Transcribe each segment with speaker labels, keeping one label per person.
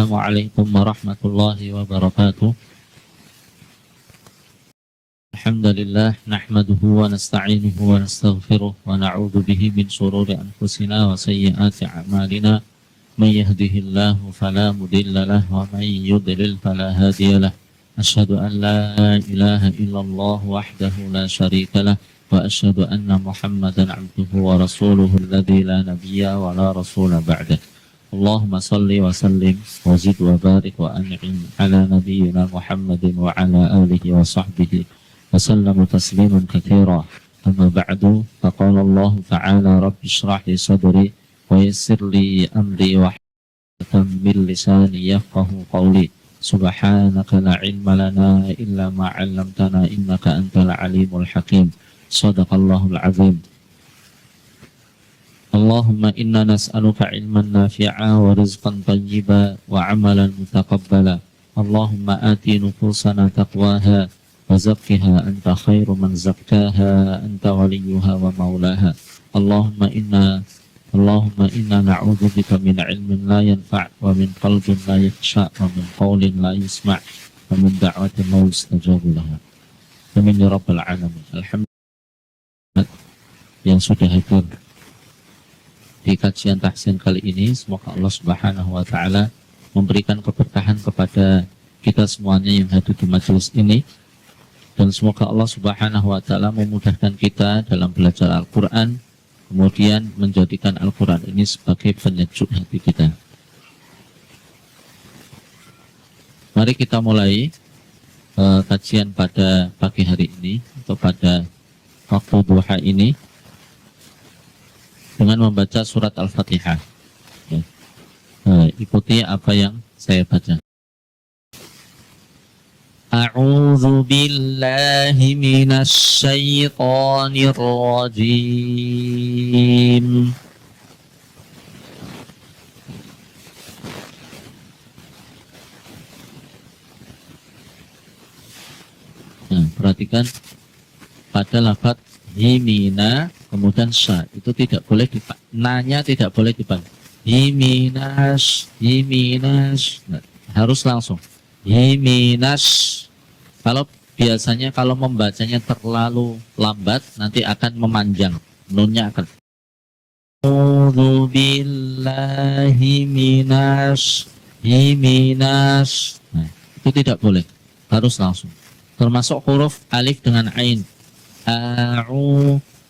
Speaker 1: Assalamualaikum warahmatullahi wabarakatuh. Alhamdulillah nahmaduhu wa nasta'inuhu wa nastaghfiruh wa na'udzu bihi min shururi anfusina wa sayyiati a'malina. May yahdihillahu fala mudilla lahu wa may yudlil fala hadiya lahu. Asyhadu an la ilaha illallah wahdahu la syarika lah wa asyhadu anna Muhammadan 'abduhu wa rasuluhu alladzi la nabiyya wa la rasula ba'dah. Allahumma salli wa sallim wa zid wa barik wa an'im ala nabiyyina Muhammadin wa ala alihi wa sahbihi wa sallam tasliman katsira. Amma ba'du, faqala Allah ta'ala rabbi shrah li sadri wa yassir li amri wa hlul min lisani yafqahu qawli. Subhanaka la ilma lana illa ma 'allamtana innaka antal alimul hakim. Shadaqallahul azim. Allahumma inna nas'aluka ilman nafi'a wa rizqan tayyiba wa amalan mutaqabbala. Allahumma ati nufusana taqwaha wa zakkiha anta khairu man zakkaha anta waliyuha wa maulaha. Allahumma inna na'udzubika min ilmin la yanfa' wa min qalbin la yakhsha' wa min qawlin la yusma' wa min da'watin la yustajabu laha. Amin ya rabbal alamin. Alhamdulillah yang sudah hadir di kajian tahsin kali ini, semoga Allah Subhanahu wa taala memberikan keberkahan kepada kita semuanya yang hadir di majelis ini, dan semoga Allah Subhanahu wa taala memudahkan kita dalam belajar Al-Qur'an, kemudian menjadikan Al-Qur'an ini sebagai penyejuk hati kita. Mari kita mulai kajian pada pagi hari ini atau pada waktu duha ini dengan membaca surat Al-Fatihah. Ikuti apa yang saya baca. A'udzu billahi minasy syaithanir rajim. Perhatikan pada lafaz himina kemudian sya itu tidak boleh nanya, tidak boleh dipanggil himinas, nah, harus langsung himinas. Kalau biasanya kalau membacanya terlalu lambat nanti akan memanjang, nunnya akan a'udzu billahi minas himinas. Nah, itu tidak boleh, harus langsung, termasuk huruf alif dengan ain.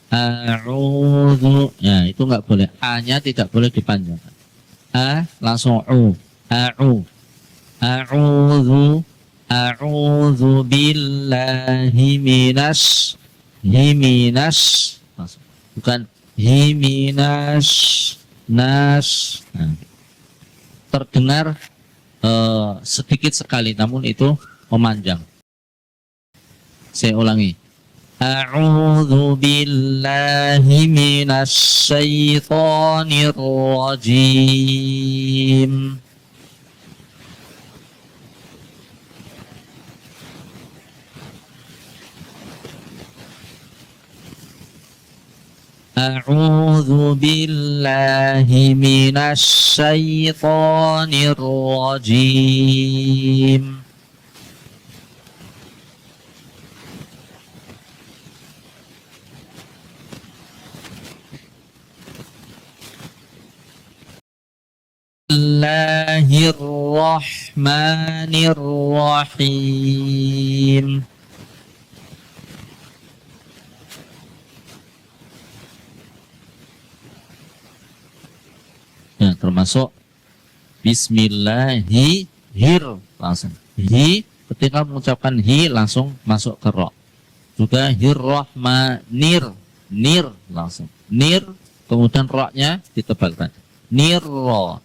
Speaker 1: A'udzu, ya itu nggak boleh, a-nya tidak boleh dipanjangkan. A langsung a'udzu billahi himinas, langsung, bukan himinas nas. Nah, terdengar sedikit sekali namun itu memanjang. Saya ulangi. A'udzu billahi minasy syaithanir rajim. A'udzu billahi minasy syaithanir rajim. Bismillahirrahmanirrahim. Ya, termasuk bismillahir langsung. Hi, ketika mengucapkan hi langsung masuk ke ro. Juga hirrahmanir, nir langsung. Nir, kemudian ro-nya ditebalkan. Nirro.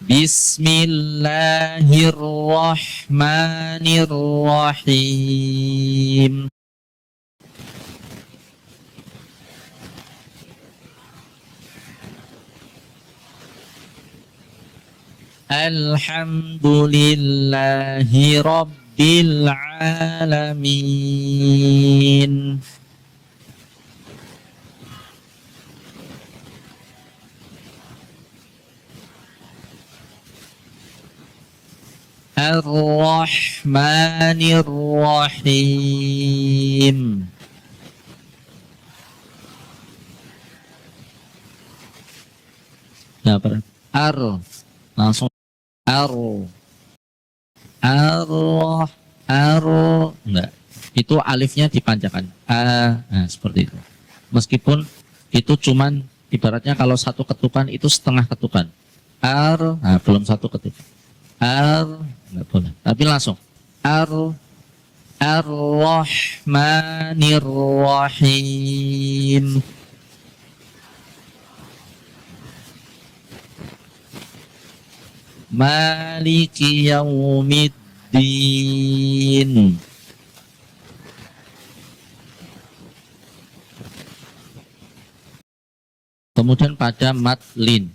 Speaker 1: Bismillahirrahmanirrahim. Alhamdulillahi rabbil alamin. Ar-Rahmanir-Rahim. Nah, langsung ar ar ar enggak, itu alifnya dipanjangkan nah, seperti itu. Meskipun itu cuman ibaratnya kalau satu ketukan itu setengah ketukan nah, belum satu ketukan enggak boleh, tapi langsung Ar-Rahmanir-Rahim. Maliki yaumiddin. Kemudian pada madlin,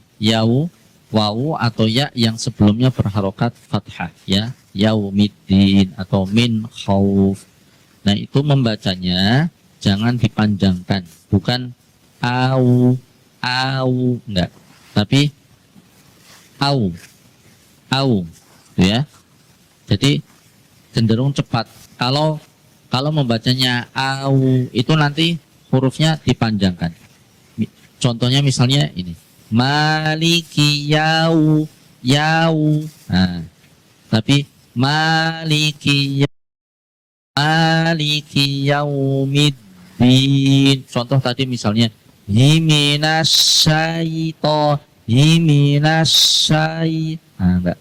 Speaker 1: wawu atau ya yang sebelumnya berharokat fathah, ya, yaumiddin atau min khauf. Nah, itu membacanya jangan dipanjangkan, bukan au enggak, tapi au ya. Jadi cenderung cepat. Kalau membacanya au itu nanti hurufnya dipanjangkan. Contohnya misalnya ini, maliki nah, tapi maliki yaumiddin. Contoh tadi misalnya enggak,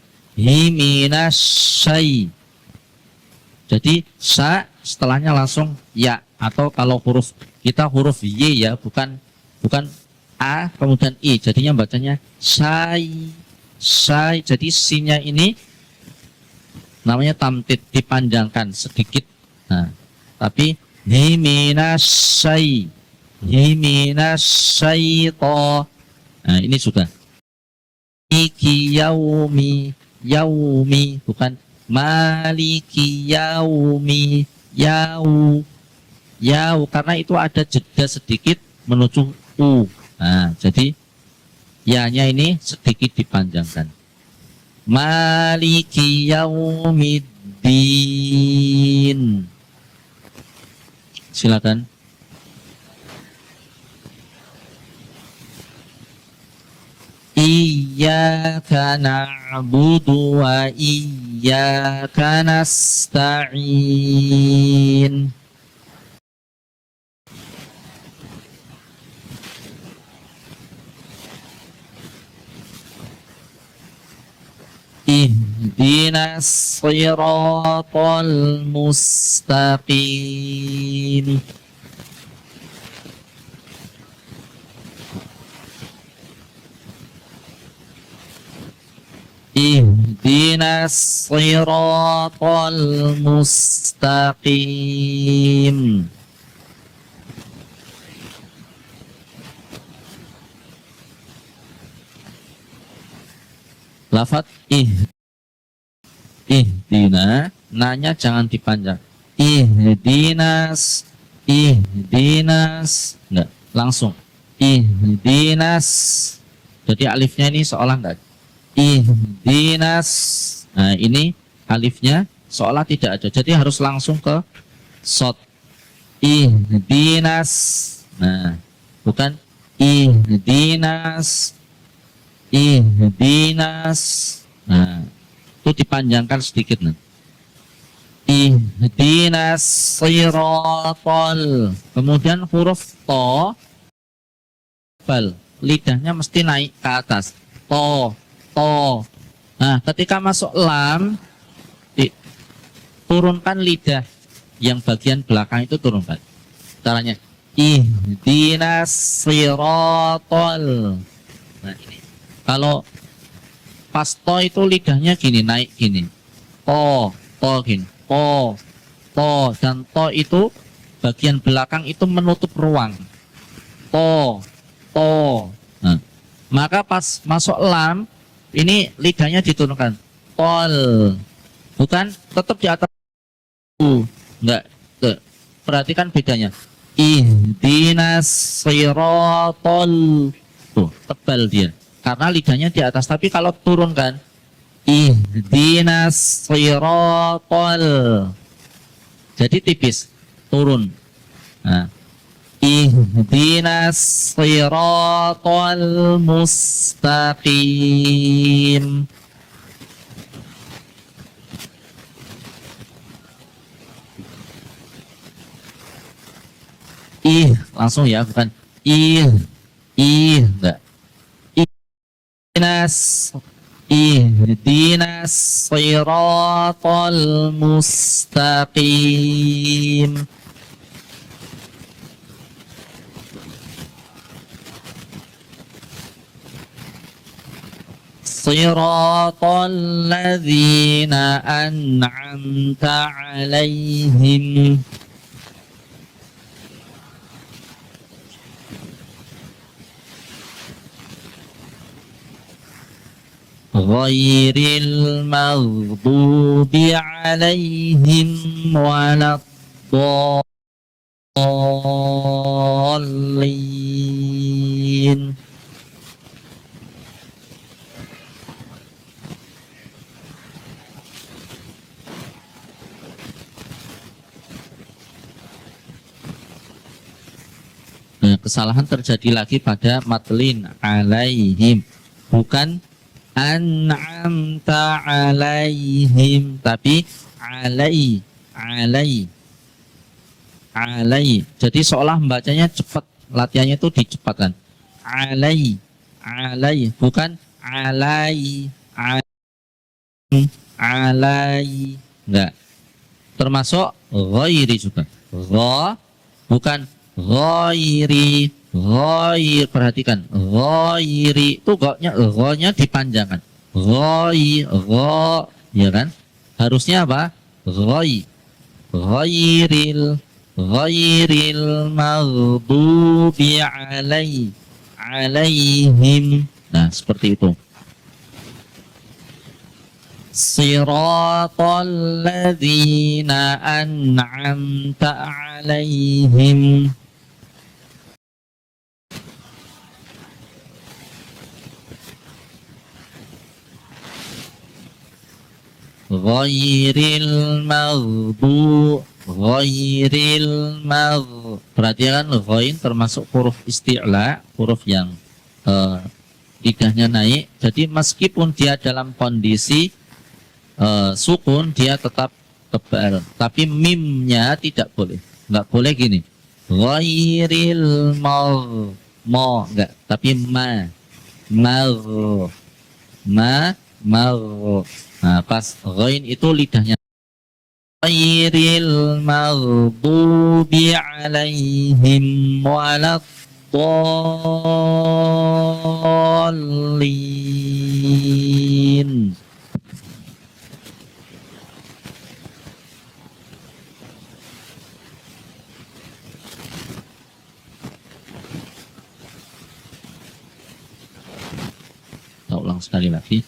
Speaker 1: jadi sa setelahnya langsung ya, atau kalau huruf kita huruf y ya, bukan a kemudian i, jadinya bacanya say. Jadi sinya ini namanya tamtid, dipanjangkan sedikit. Nah, tapi himinasyai nah, ini sudah maliki yaumi bukan maliki yaumi karena itu ada jeda sedikit menuju u. Nah, jadi ya-nya ini sedikit dipanjangkan. Maliki yaumiddin. Silakan. Iyyaka na'budu wa iyyaka nasta'in. Ihdinas siratal mustaqim. Ihdinas siratal mustaqim. Lafat ihdina, nanya jangan dipanjang. Ihdinas enggak, langsung ihdinas. Jadi alifnya ini seolah enggak. Ihdinas. Nah, ini alifnya seolah tidak ada. Jadi harus langsung ke shot. Ihdinas. Nah, bukan ihdinas. Nah, itu dipanjangkan sedikit. Nah, ihdinas siratal. Kemudian huruf to, lidahnya mesti naik ke atas. To. Nah, ketika masuk lam, turunkan lidah yang bagian belakang itu, turunkan. Caranya ihdinas siratal. Nah, ini kalau pas to itu lidahnya gini, naik gini. To gini. To dan to itu bagian belakang itu menutup ruang. To. Nah, maka pas masuk lam ini lidahnya diturunkan. Tol. Bukan tetap di atas. Enggak. Perhatikan bedanya. Ihdinas siratal. Tuh, tebal dia. Karena lidahnya di atas, tapi kalau turunkan Ihdinas siratal. Jadi tipis, turun. Nah, ihdinas siratal mustaqim. Langsung ya, bukan enggak. Ihdinas ihdinas siratal mustaqim. Siratal ladzina an'amta 'alaihim. Ghairil maghdubi 'alaihim waladdallin. Kesalahan terjadi lagi pada matlin alaihim, bukan an'amta alaihim, tapi alai. Jadi seolah membacanya cepat, latihannya itu dicepatkan. Alai, bukan alai, alai. Enggak. Termasuk ghairi juga. Gha, bukan ghairi. Perhatikan, ghairi itu gha-nya dipanjangkan. Gha, ya kan? Harusnya apa? Ghairil maghdubi alaihim. Nah, seperti itu. Siratal ladzina an'amta alaihim. Ghairil perhatikan, ghain termasuk huruf isti'la, huruf yang lidahnya naik. Jadi meskipun dia dalam kondisi sukun, dia tetap tebal, tapi mimnya tidak boleh. Nggak boleh gini, ghairil enggak, tapi nah, pas ghain itu lidahnya. Ghairil maghdubi alaihim waladdallin. Kita ulang sekali lagi.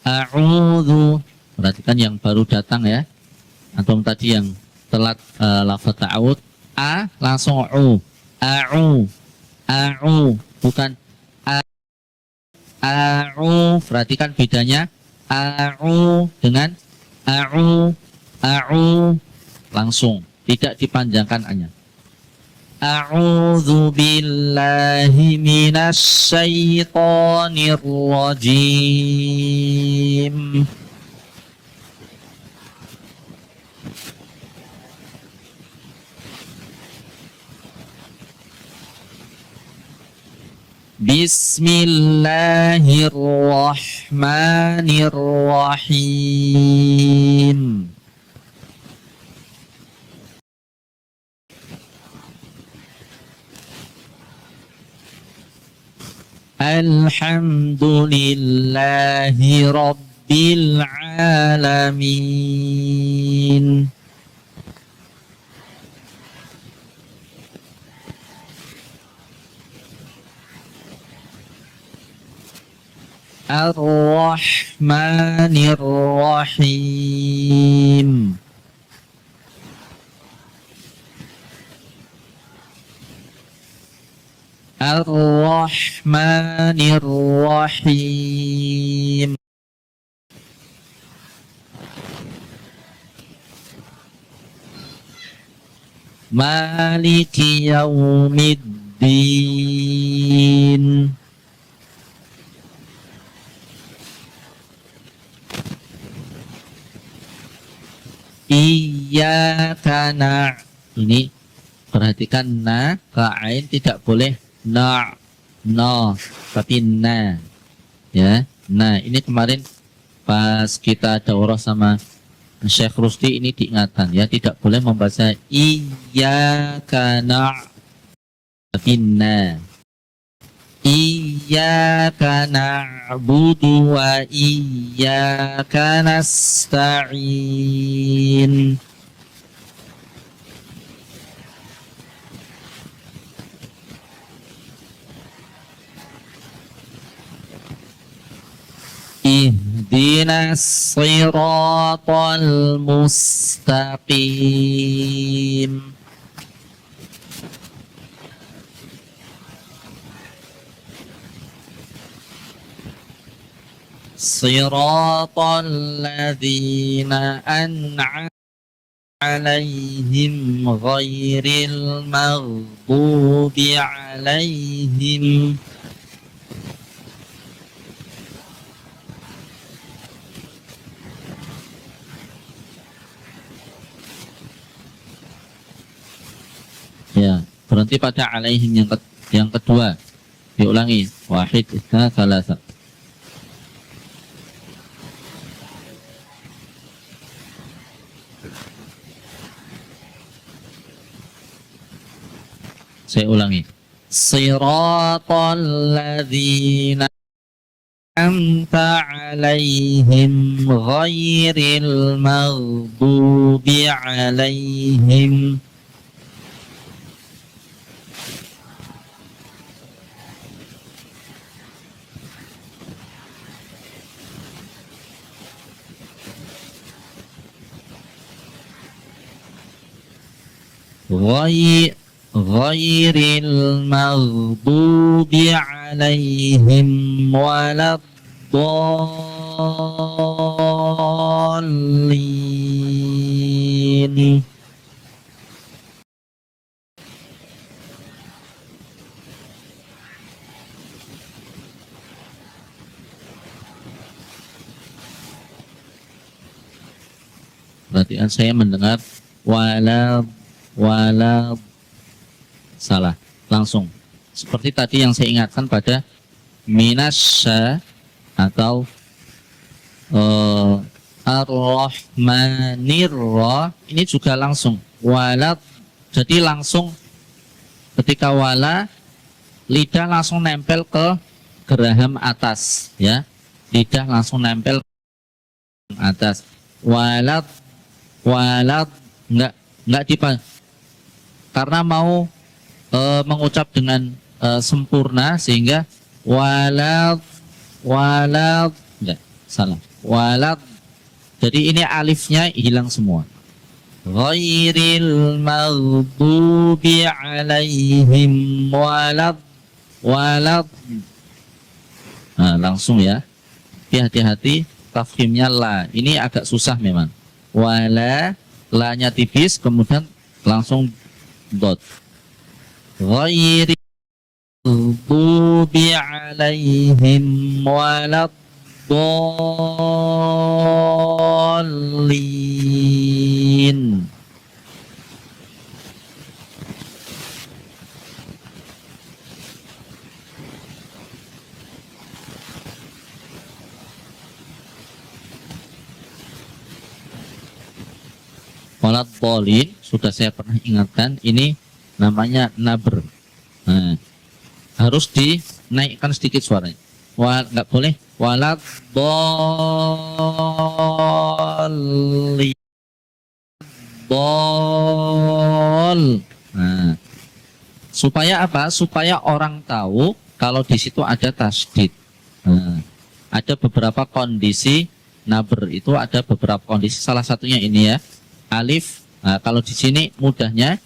Speaker 1: A'udzu. Perhatikan yang baru datang ya. Antum tadi yang telat lafaz ta'awud, a langsung u. A'u, bukan a'u. Perhatikan bedanya. A'u dengan a'u langsung, tidak dipanjangkan a-nya. A'udzu billahi minasy syaithanir rajim. Bismillahirrahmanirrahim. Alhamdulillahi Rabbil Alamin. Ar-Rahmanir-Rahim. Ar-Rahmanir-Rahim. Maliki yaumiddin. Iyyaka ini perhatikan na ke ain tidak boleh no tapi na ya. Nah ini kemarin pas kita daurah sama Syekh Rusdi ini diingatkan ya, tidak boleh membaca iyyaka tapi na. Iyyaka na'budu wa iyyaka nasta'in. Ihdinas siratal mustaqim. Siratal ladzina an'amta alaihim ghairil maghdubi alaihim ya, berhenti pada alaihim yang kedua. Diulangi. Wahid, itsna, tsalatsa. Saya ulangi. Siratal ladzina an'amta 'alaihim ghairil maghdubi 'alaihim ghairil maghdubi alaihim waladdallin. Perhatian, saya mendengar wala salah langsung seperti tadi yang saya ingatkan pada minasya atau ar-rahmanir-rah ini juga langsung wala, jadi langsung ketika wala lidah langsung nempel ke geraham atas ya, lidah langsung nempel ke atas. Walad enggak dipan karena mau mengucap dengan sempurna sehingga walad enggak salah walad, jadi ini alifnya hilang semua. Ghairil maghdubi alaihim walad nah, langsung ya, hati-hati tafkhimnya la ini agak susah memang. Wala la-nya tipis kemudian langsung dot. Ghairil maghdubi alaihim waladdallin. Waladdallin sudah saya pernah ingatkan, ini namanya nabr. Nah, harus dinaikkan sedikit suaranya. Nggak boleh waladdallin. Nah, supaya apa? Supaya orang tahu kalau di situ ada tasdid. Nah, ada beberapa kondisi nabr itu, ada beberapa kondisi. Salah satunya ini ya. Alif, nah, kalau di sini mudahnya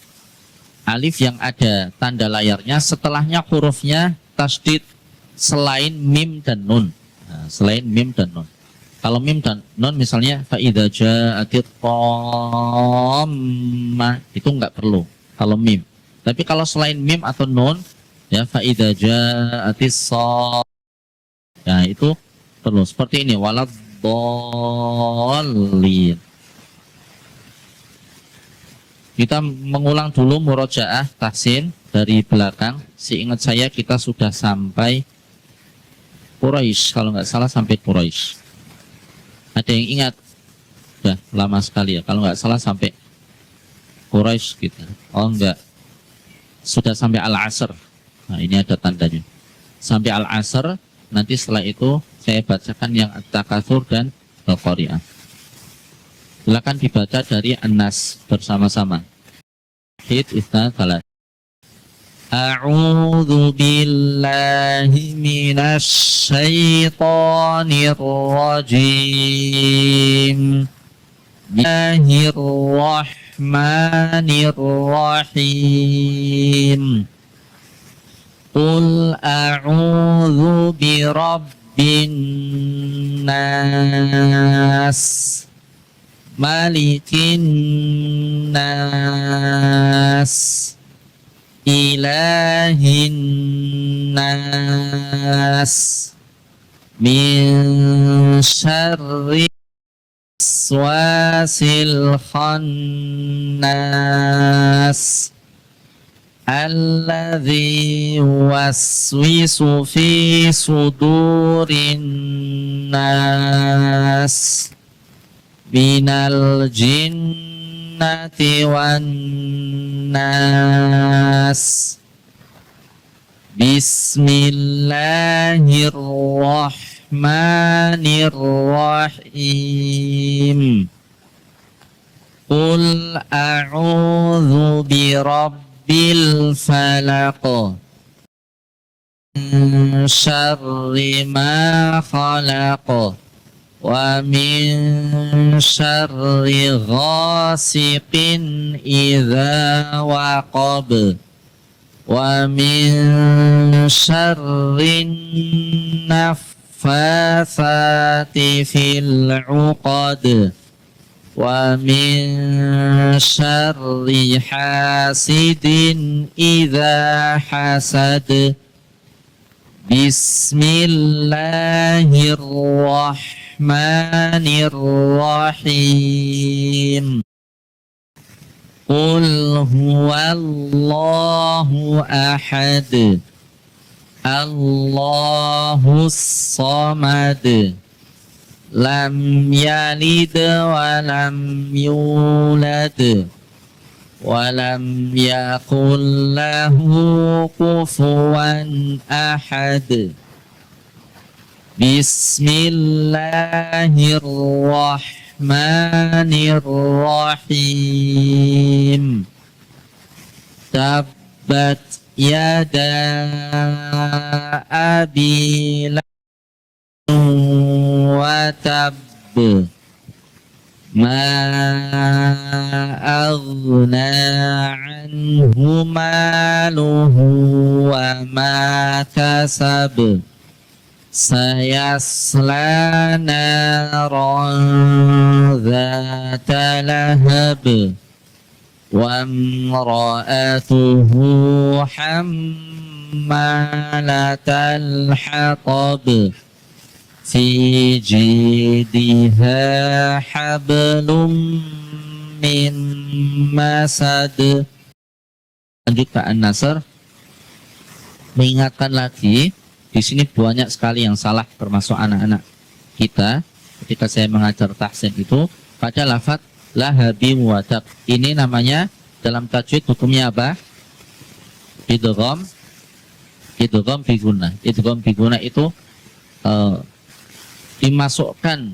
Speaker 1: alif yang ada tanda layarnya setelahnya hurufnya tasdid selain mim dan nun. Nah, selain mim dan nun. Kalau mim dan nun misalnya fa idza ja'atit tammah itu enggak perlu. kalau mim. Tapi kalau selain mim atau nun, ya fa idza ja'atis shakhah, ya itu perlu seperti ini, waladdallin. Kita mengulang dulu murojaah tahsin dari belakang. Seingat saya kita sudah sampai Quraisy, kalau nggak salah sampai Quraisy. Ada yang ingat? Sudah lama sekali ya. Kalau nggak salah sampai Quraisy kita. Oh enggak, sudah sampai Al-Asr. Nah ini ada tandanya. Sampai Al-Asr. Nanti setelah itu saya bacakan yang At-Takatsur dan Al-Qari'ah. Silakan dibaca dari An-Nas bersama-sama. Hit isna salat. A'udzu billahi minasy syaithanir rajim. Bismillahirrahmanirrahim. Qul a'udzu birabbin nas, malikin nas, ilahin nas, min syarri waswasil khannas, alladzi yuwaswisu fi sudurin nas, minal jinnati wan nas. Bismillahirrahmanirrahim. Qul a'udzu birabbil falaq, min syarri ma khalaq, wa min syarri ghasiqin idza waqab, wa min syarrin naffatsati fil 'uqad, wa min syarri hasidin idza hasad. Bismillahirrahmanirrahim. Qul huwallahu ahad, Allahus samad, lam yalid wa lam yulad, wa lam yakul lahu kufuwan ahad. Bismillahirrahmanirrahim. Tabbat yada abi lahab wa tabb, ma aghna anhu maluhu wa ma kasab, sayasla naran dhata lahab, wa imra'atuhu hammalatal hatab, fi jidha hablum min masad. Lanjut ke An-Nasr. Mengingatkan lagi, di sini banyak sekali yang salah termasuk anak-anak kita ketika saya mengajar tahsin itu pada lafaz lahabi muwatab. Ini namanya dalam tajwid hukumnya apa? Idgham bi gunnah. Idgham bi gunnah itu dimasukkan,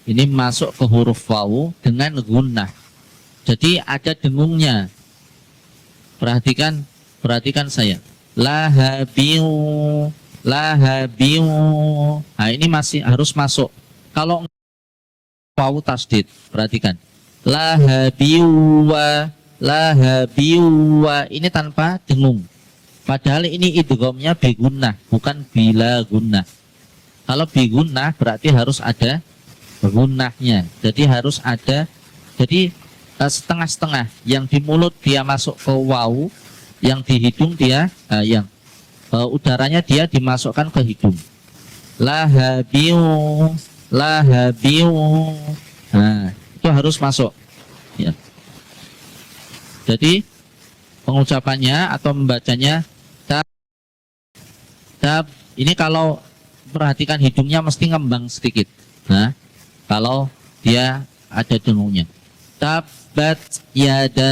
Speaker 1: ini masuk ke huruf wawu dengan gunnah. Jadi ada dengungnya. Perhatikan saya. Lahabiu. Nah ini masih harus masuk. Kalau wawu tasdid, perhatikan. Lahabiwa. Ini tanpa dengung. Padahal ini idghamnya bi gunnah, bukan bila gunnah. Kalau bi gunnah berarti harus ada gunnahnya. Jadi harus ada. Jadi setengah-setengah. Yang di mulut dia masuk ke waw, yang di hidung dia yang udaranya dia dimasukkan ke hidung. Lahabiu, lahabiu. Nah, itu harus masuk. Ya. Jadi pengucapannya atau membacanya tab, tab. Ini kalau perhatikan hidungnya mesti ngembang sedikit. Nah, kalau dia ada dengungnya. Tabat yada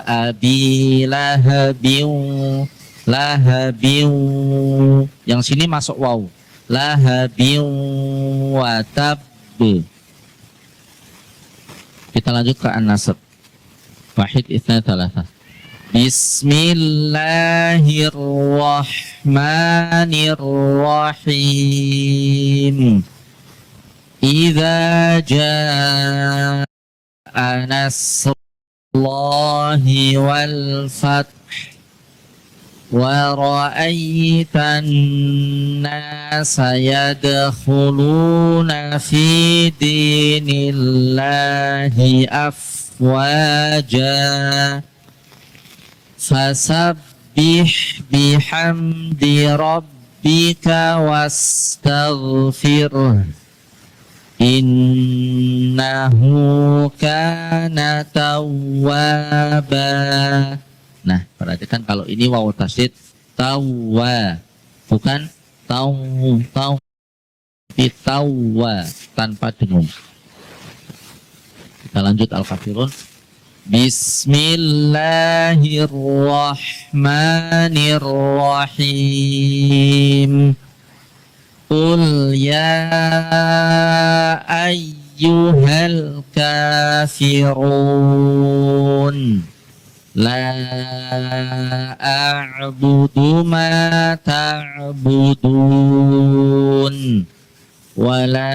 Speaker 1: abi lahabiu, lahabiu. Yang sini masuk waw. Lahabiu wa tab. Kita lanjut ke an-nasab. Wahid itsna thalatha. Bismillahirrahmanirrahim. Idza jaa nasrullahi wal fath wa ra'aitan nasa yadkhuluna fi dinillahi afwaja fasabbih bihamdi rabbika wastaghfirh innahu kana tawwaba. Nah, perhatikan kalau ini waw tasydid tawwa, bukan taw, tapi tawwa tanpa dengung. Kita lanjut al-kafirun. Bismillahirrahmanirrahim. Qul ya ayyuhal kafirun la a'budu ma ta'budun wa la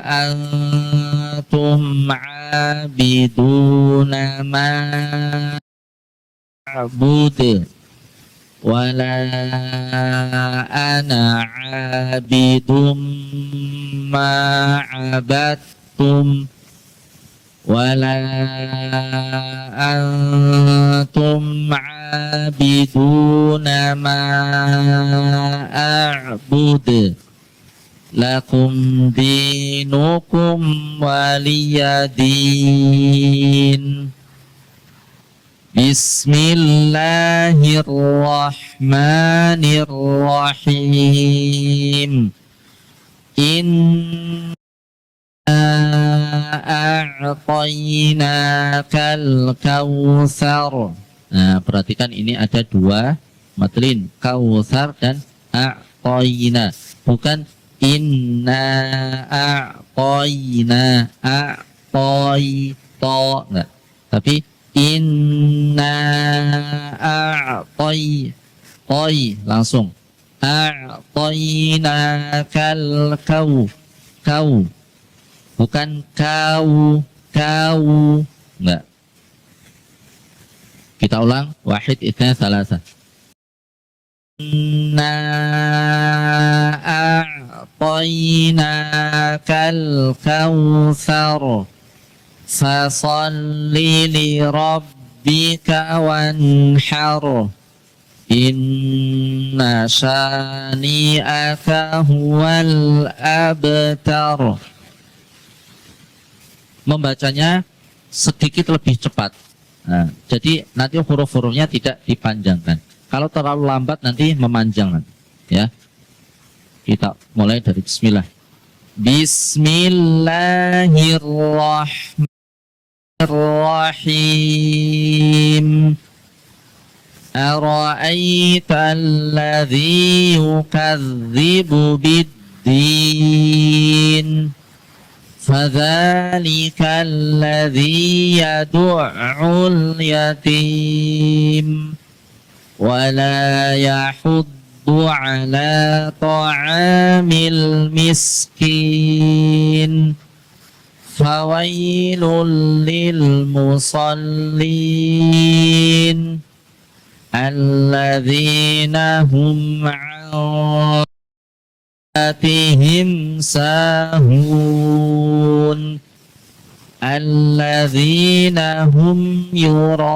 Speaker 1: antum 'abiduna ma a'budu wa la ana 'abidum ma 'abadtum wala antum 'abiduna ma a'budu lakum dinukum waliyadin. Bismillahirrahmanirrahim. A'tainakal kautsar. Nah, perhatikan ini ada dua matlin, kautsar dan a'taina. Bukan inna a'taina, a'taito, enggak. Tapi inna a'tai langsung. A'tainakal kau. Bukan kau, enggak. Kita ulang. Wahid itsna tsalatsa. Inna a'tainakal kautsar fasalli li rabbika wanhar inna syani'aka huwal abtar. Membacanya sedikit lebih cepat. Nah, jadi nanti huruf-hurufnya tidak dipanjangkan. Kalau terlalu lambat nanti memanjang. Ya, kita mulai dari Bismillah. Bismillahirrahmanirrahim. Ara'aita alladhi yukadzibu bid-din. فَذَلِكَ الَّذِي يَدُعُّ الْيَتِيمَ وَلَا يَحُضُّ عَلَى طَعَامِ الْمِسْكِينِ فَوَيْلٌ لِلْمُصَلِّينَ الَّذِينَ هُمْ عَنْ صلاتهم ساهون. alladzina hum yura'un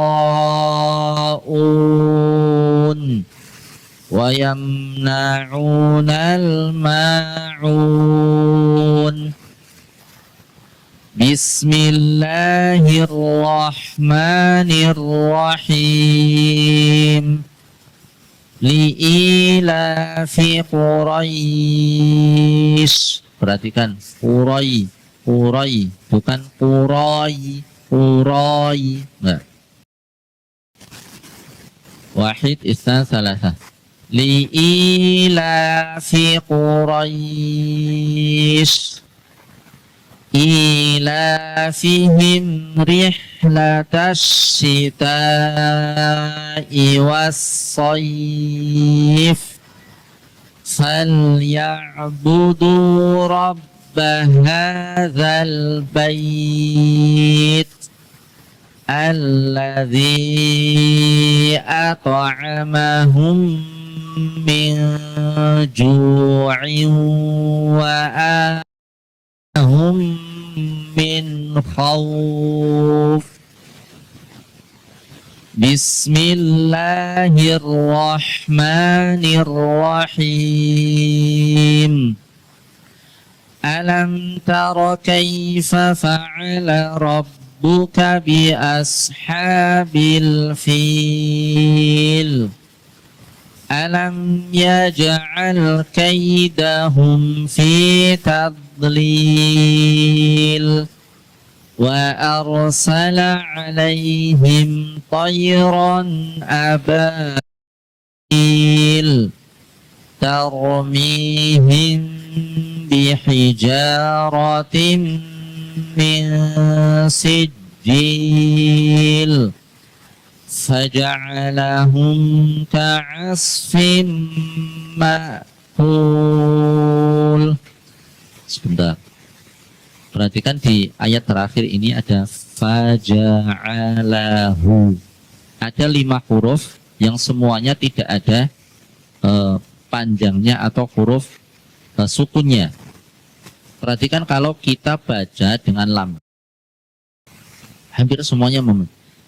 Speaker 1: wa yamna'unal ma'un. Bismillahirrahmanirrahim. Li'ilafi Quraisy. Perhatikan, Qurai, bukan Qurai. Nah. Wahid, isnan, salasah. Li'ilafi Quraisy. Ilafihim rihlatas syita'i was-sayf falyabudu rabba hadzal bait alladzi at'amahum min ju'in wa hum min khawf. Bismillahirrahmanirrahim. Alam tara kaifa fa'ala rabbuka bi ashabil fil. Alam yaj'al kaidahum fi tadlil wa arsala alaihim tayran ababil tarmihim bihijaratin min sijil faja'alahum ka'asfin ma'kul. Sebentar. Perhatikan di ayat terakhir ini ada faja'alahu. Ada 5 huruf yang semuanya tidak ada panjangnya atau huruf sukunnya. Perhatikan kalau kita baca dengan lam. Hampir semuanya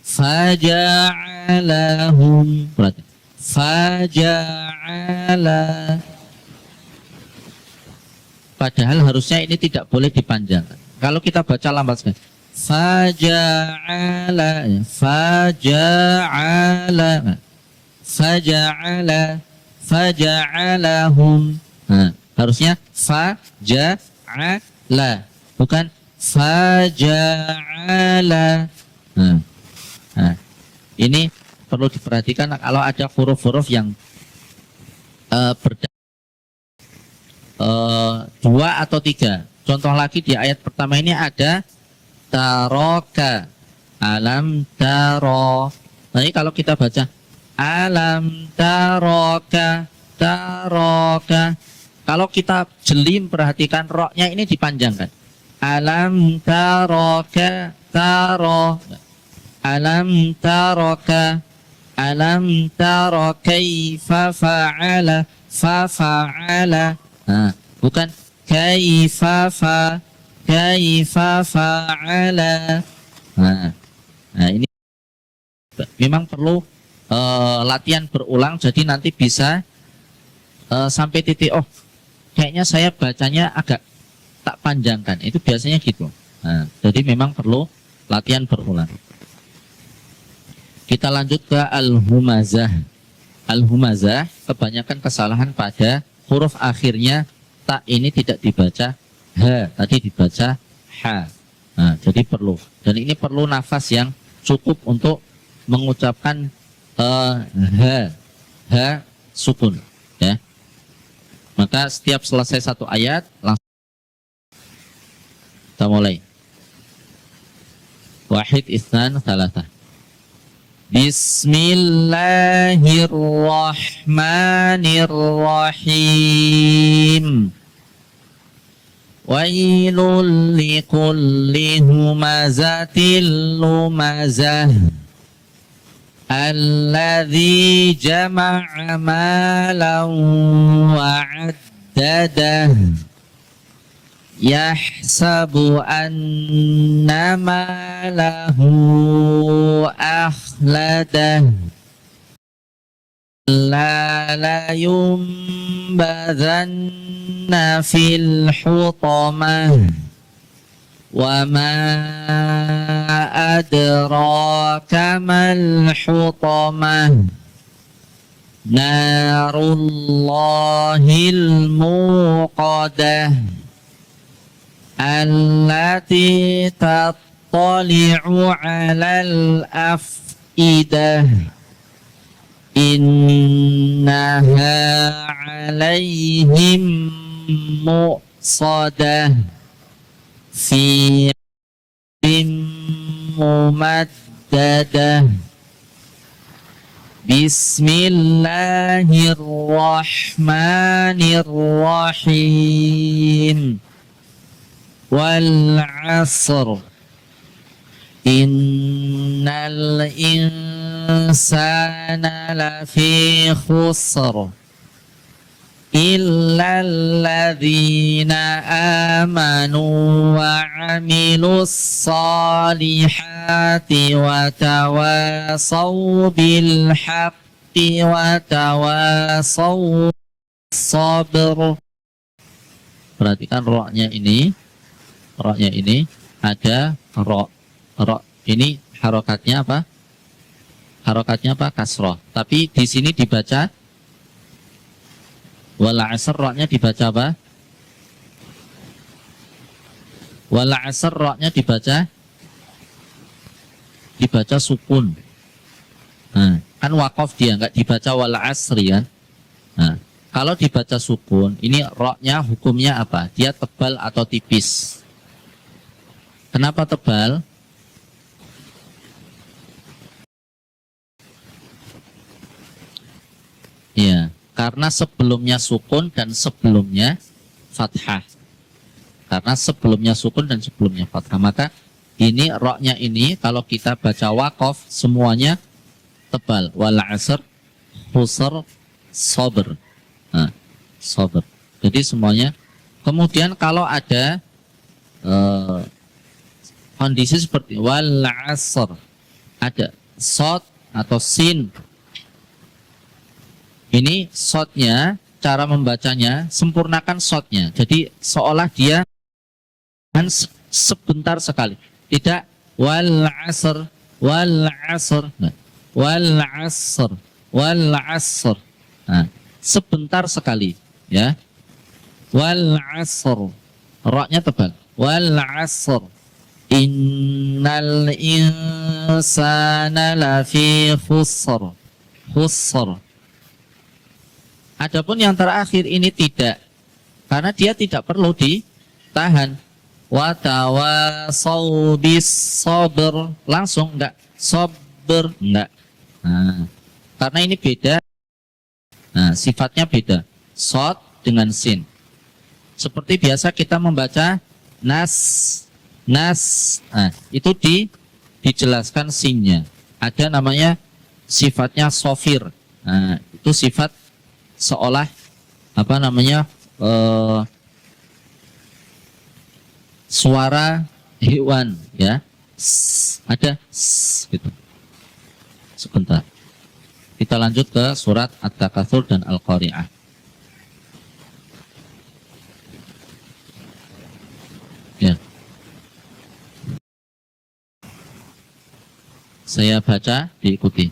Speaker 1: faja'alahum. Perhatikan. Faja'ala. Padahal harusnya ini tidak boleh dipanjangkan. Kalau kita baca lambat sekali. Faja'ala. Faja'ala. Faja'ala. Faja'alahum. Nah, harusnya faja'ala. Bukan faja'ala. Nah, ini perlu diperhatikan kalau ada huruf-huruf yang berbeda 2 atau 3. Contoh lagi di ayat pertama ini ada taroka, alam taro. Nanti kalau kita baca alam taroka, taroka. Kalau kita jeli perhatikan roknya ini dipanjangkan. Alam taroka, taro. Alam taroka, alam taro kaifa fa'ala, fa fa'ala. Nah, bukan kaifa fa'ala. Nah, ini memang perlu latihan berulang, jadi nanti bisa sampai titik oh kayaknya saya bacanya agak tak panjangkan. Itu biasanya gitu. Nah, jadi memang perlu latihan berulang. Kita lanjut ke al-humazah. Al-humazah kebanyakan kesalahan pada huruf akhirnya tak ini tidak dibaca ha, tadi dibaca ha. Nah, jadi perlu. Dan ini perlu nafas yang cukup untuk mengucapkan ha sukun. Ya. Maka setiap selesai satu ayat langsung kita mulai. Wahid, isnan, salatah. Bismillahirrahmanirrahim. Wailul likulli humazatil lumazah alladzi jama'a malan wa 'addadah yahsabu annama lahu akhladah la yumbadanna fil hutamah wa ma adraka mal hutamah narullahil muqadah allati tattali'u 'alal af'idah innaha 'alaihim muqsadah fi mumaddadah bismillahirrahmanirrahim wal 'asr innal insana lafi khusr illa alladhina amanu wa 'amilus salihati wa tawasaw bil haqqi wa tawasaw sabr. Perhatikan roknya ini ada rok ini harokatnya apa? Kasroh. Tapi di sini dibaca wal 'asr, roknya dibaca apa? Wal 'asr, roknya dibaca sukun. Nah, kan wakaf dia, nggak dibaca wal 'asri kan? Nah, kalau dibaca sukun, ini roknya hukumnya apa? Dia tebal atau tipis? Kenapa tebal? Ya, karena sebelumnya sukun dan sebelumnya fathah. Maka ini roknya ini kalau kita baca waqaf semuanya tebal. Wal 'asr, khusr, sabr. Nah, sabr. Jadi semuanya. Kemudian kalau ada kondisi seperti wal 'asr, ada sod atau sin. Ini shotnya, cara membacanya, sempurnakan shotnya. Jadi seolah dia sebentar sekali. Tidak wal 'asr, wal 'asr. Nah, wal 'asr, wal 'asr. Nah, sebentar sekali, ya. Wal 'asr. Roknya tebal. Wal 'asr. Innal insana lafi khusr. Khusr. Adapun yang terakhir ini tidak, karena dia tidak perlu ditahan. Wa tawasaw bis sabr, langsung enggak, sabr enggak. Nah, karena ini beda. Nah, sifatnya beda. Shad dengan sin. Seperti biasa kita membaca nas. Nah, itu dijelaskan sinnya. Ada namanya sifatnya sofir. Nah, itu sifat seolah suara hewan, ya. Ada gitu. Sebentar. Kita lanjut ke surat At-Takatsur dan Al-Qari'ah. Ya. Saya baca, diikuti.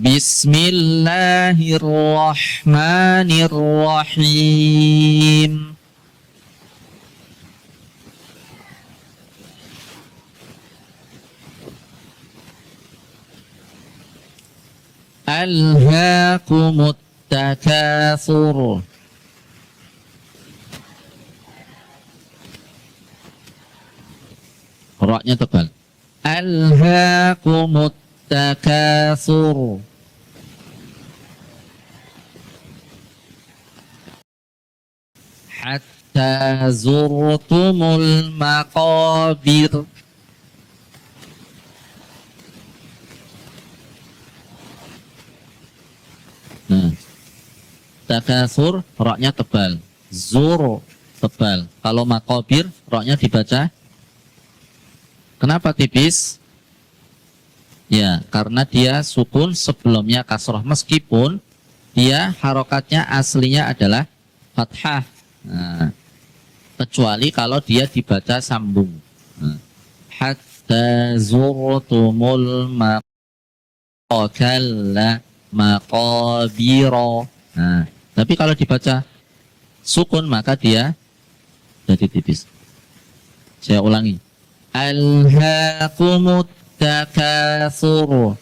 Speaker 1: Bismillahirrahmanirrahim. Alhaakumut takatsur. Roknya tebal. Alhaakumut takatsur. Hatta zurtumul maqabir. Nah, takatsur roknya tebal. Zur, tebal. Kalau makobir, roknya dibaca kenapa tipis? Ya, karena dia sukun sebelumnya kasroh, meskipun dia harokatnya aslinya adalah fathah. Nah, kecuali kalau dia dibaca sambung. Nah, hatta zurtumul maqakalla maqabiro. Nah, tapi kalau dibaca sukun maka dia jadi tipis. Saya ulangi. Alhaakumut takatsur.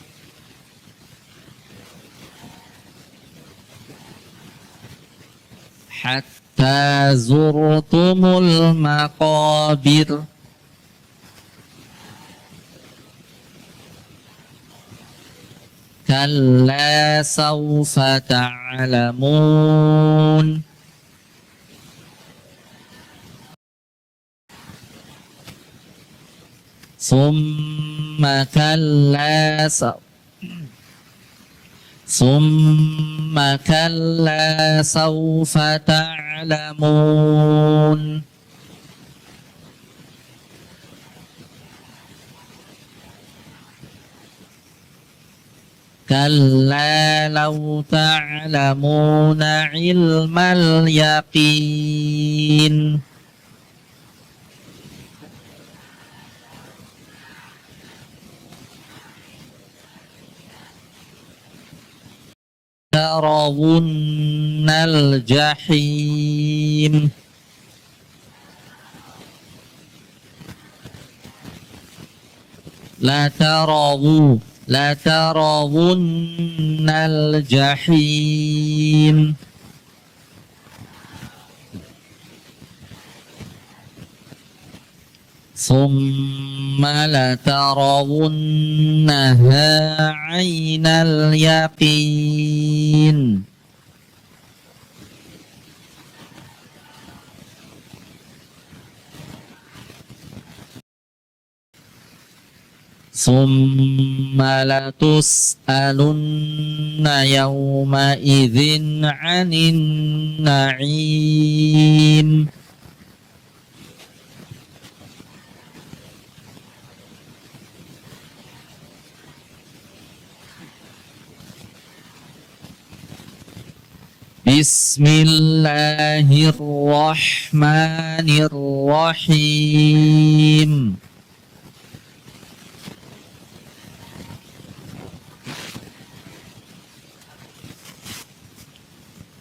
Speaker 1: Hatta zurtumul maqabir. Kalla sawfa ta'lamun. Summa kalla sawfa ta'lamun. Kalla law ta'lamuna ilmal yaqin. Tarawunnal jahim. La tarawunnal jahim. Summa latarawunnaha 'ainal yaqin. Summa latus'alunna yawma idzin 'anin na'im. Bismillahirrahmanirrahim.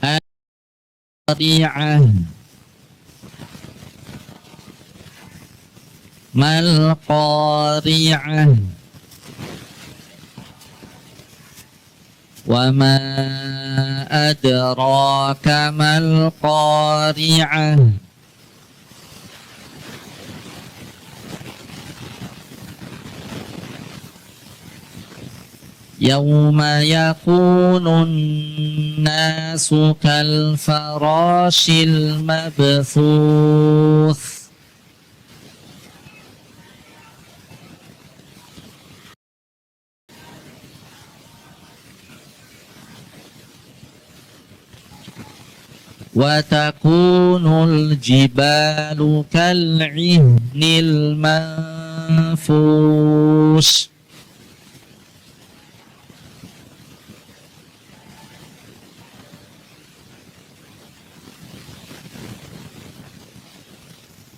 Speaker 1: Al-Qari'ah. Mal-Qari'ah. Wa ma adraka mal qari'ah. Yawma yakunun nasu kal farashil mabthuth. Wa takunul jibalu kal'ihnil manfush.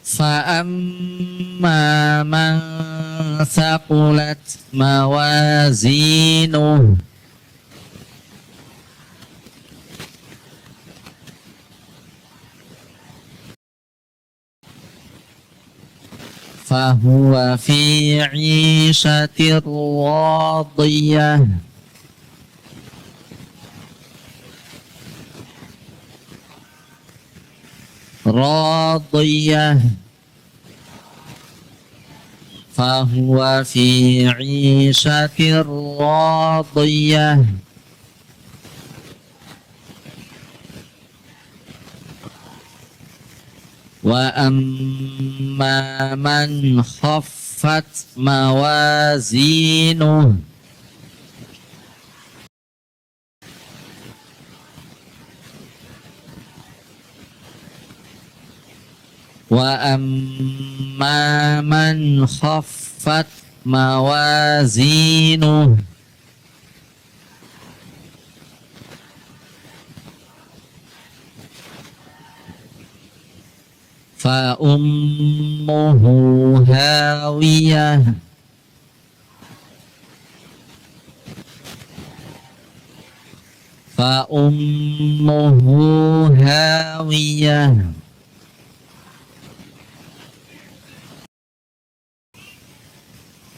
Speaker 1: Fa amma man thaqulat mawazinuh fahuwa fi 'ishatir radiyah. Radiyah. Fahuwa fi 'ishatir radiyah. Wa amma man khaffat mawazinuh Wa amma man khaffat mawazinuh fa ummuhu hawiyah fa ummuhu hawiyah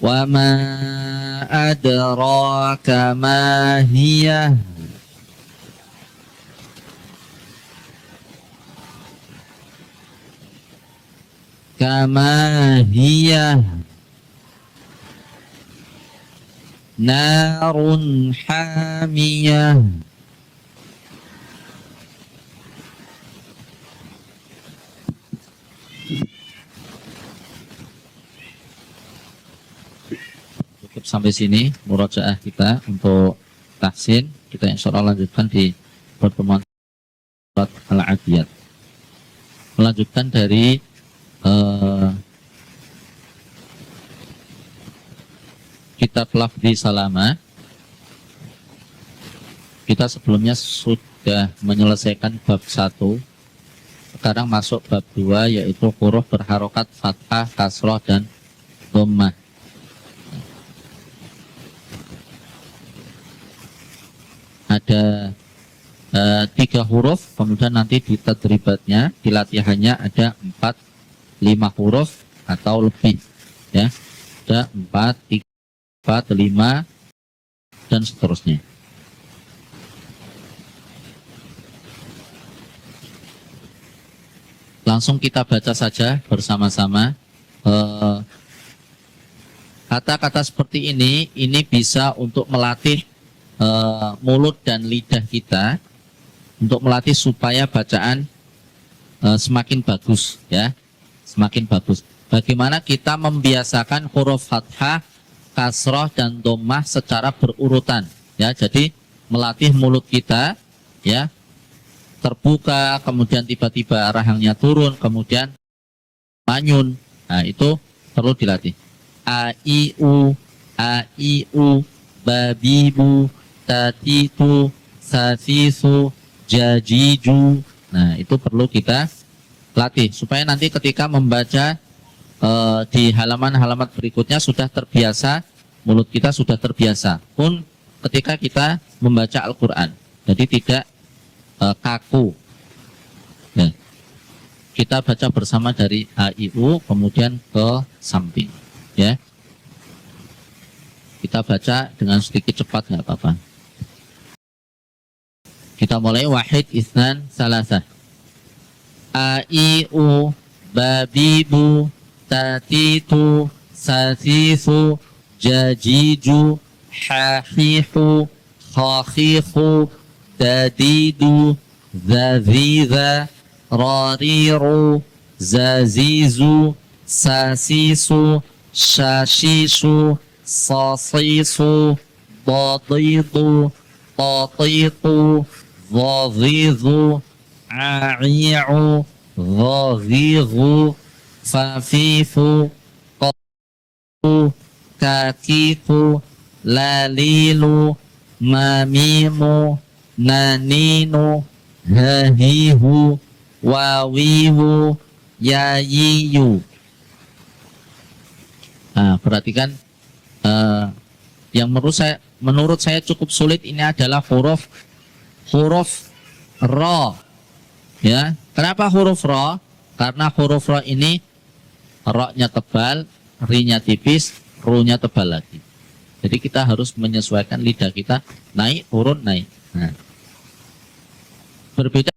Speaker 1: wa ma adraka ma hiya kama hiya narun hamiyah. Cukup sampai sini murojaah kita untuk tahsin. Kita insya Allah lanjutkan di pertemuan surat Al-Adiyat. Melanjutkan dari kitab Lafzi Salama. Kita sebelumnya sudah menyelesaikan bab 1. Sekarang masuk bab 2, yaitu huruf berharokat fathah, kasroh, dan dhammah. Ada 3 huruf, kemudian nanti di tadribatnya, di latihannya ada 4-5 huruf atau lebih, ya. Ada 4, 3, 4, 5 dan seterusnya. Langsung kita baca saja bersama-sama. Kata-kata seperti ini bisa untuk melatih mulut dan lidah kita, untuk melatih supaya bacaan semakin bagus, ya, semakin bagus. Bagaimana kita membiasakan huruf fathah, kasroh, dan dhammah secara berurutan, ya. Jadi melatih mulut kita, ya, terbuka, kemudian tiba-tiba rahangnya turun, kemudian manyun. Nah, itu perlu dilatih. A I U, babibu, tatitu, sasisu, jajiju. Nah, itu perlu kita latih supaya nanti ketika membaca di halaman-halaman berikutnya sudah terbiasa, mulut kita sudah terbiasa pun ketika kita membaca Al-Quran, jadi tidak kaku, ya. Kita baca bersama dari A, I, U, kemudian ke samping, ya. Kita baca dengan sedikit cepat, nggak apa-apa. Kita mulai. Wahid, isnan, salasah. A, I, U, babibu, tatitu, sasisu, jajiju, hahihu, khahihu, dadidu, zaziza, rariru, zazizu, sasisu, shashisu, sasisu, badidu, tatitu, zazizu, a'i'u, zazizu, fafifu, qatu, kakifu, lalilu, mamimu, naninu, hahihu, wawiwu, yayiyu. Nah, perhatikan yang menurut saya cukup sulit ini adalah huruf ro, ya. Kenapa huruf ro? Karena huruf ro ini ro-nya tebal, ri-nya tipis, ru-nya tebal lagi. Jadi kita harus menyesuaikan lidah kita, naik turun naik. Nah, berbeda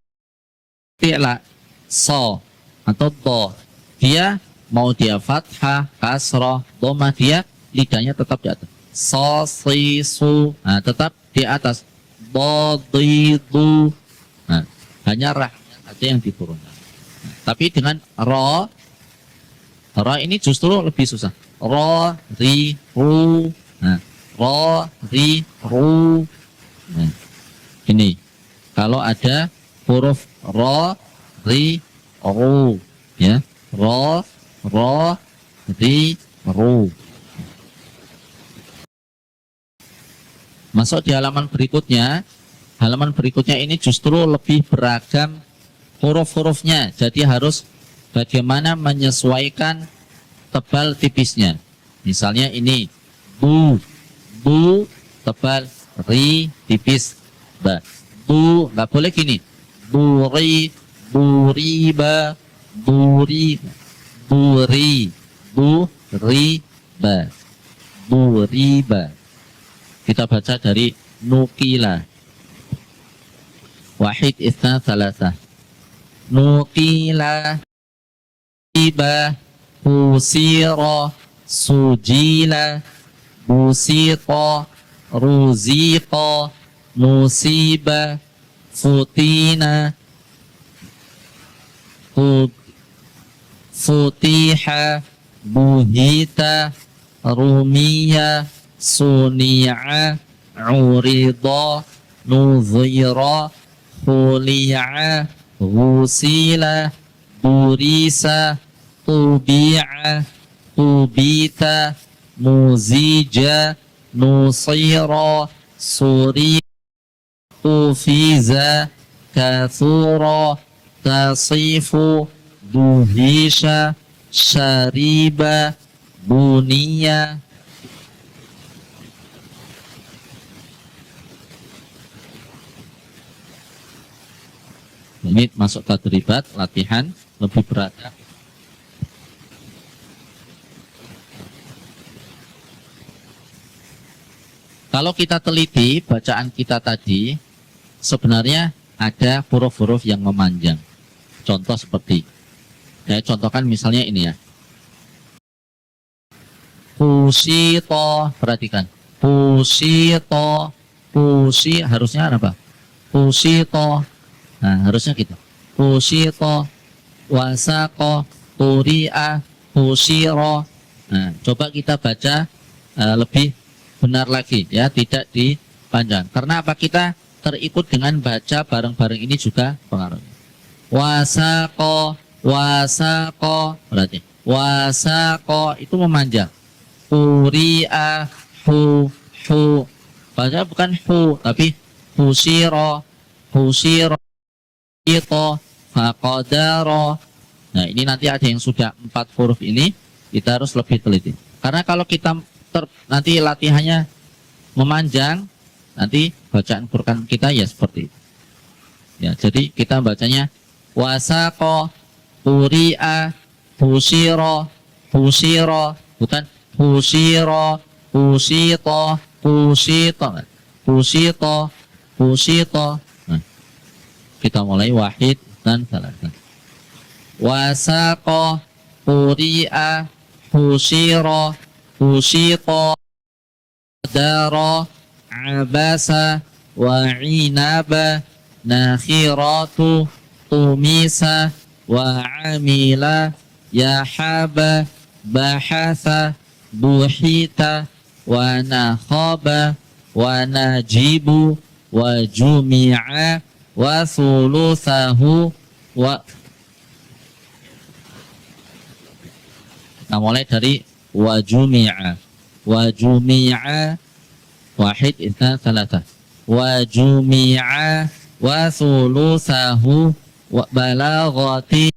Speaker 1: fi'la so atau do, dia mau dia fathah, kasroh, dhammah, dia lidahnya tetap di atas. So, si, su, nah, tetap di atas. Do, di, du. Nah, hanya rahnya saja yang diturunkan. Nah, tapi dengan ro ini justru lebih susah. Ro, ri, ru. Nah, ro, ri, ru. Nah, ini kalau ada huruf ro, ri, ru, ya, ro, ro, ri, ru. Masuk di halaman berikutnya. Halaman berikutnya ini justru lebih beragam huruf-hurufnya. Jadi harus bagaimana menyesuaikan tebal tipisnya. Misalnya ini bu, bu tebal, ri tipis, ba. Bu nggak boleh gini. Buri, buriba, buri, buri, buriba, buriba. Kita baca dari nukila. Wahid isna salasah. Nukila, iba, usira, sujila, busita, ruziqa, musiba, futina, futiha, buhita, rumiya, suni'a, urida, nuzira, khuli'a, ghusila, burisa, tubi'a, tubita, muzija, nusira, suri, tufiza, kathura, tasifu, duhisha, syariba, bunia. Ini masuk tadribat, latihan lebih berat. Kalau kita teliti bacaan kita tadi, sebenarnya ada huruf-huruf yang memanjang. Contoh seperti, saya contohkan misalnya ini ya. Pusito, perhatikan. Pusito, pusi harusnya apa? Pusito. Nah, harusnya gitu. Pusito, wasako, turi'a, pusiro. Nah, coba kita baca lebih benar lagi ya, tidak dipanjang. Karena apa? Kita terikut dengan baca bareng-bareng ini juga pengaruhnya. Wasako, wasako, berarti wasako itu memanjang. Turi'a, hu, baca bukan hu, tapi pusiro, pusiro. Itu faqadaro. Nah, ini nanti ada yang sudah 4 huruf ini, kita harus lebih teliti. Karena kalau kita nanti latihannya memanjang, nanti bacaan Quran kita ya seperti itu. Ya, jadi kita bacanya wasaqo, turi'a, pusiro, pusiro, bukan pusiro, pusito, pusito, pusito, pusito. Kita mulai wahid dan salasah. Wasaqo, turi'a, pusiro, pusito, daro, abasa, wa'inaba, nakhiratu, tumisa, wa'amila, yahaba, bahasa, buhita, wa nakhaba, wa najibu, wa jumi'a, wa thuluthahu, wa. Kita mulai dari wa jumi'a. Wa jumi'a, wahid isna salasah. Wa jumi'a wa thuluthahu wa balaghati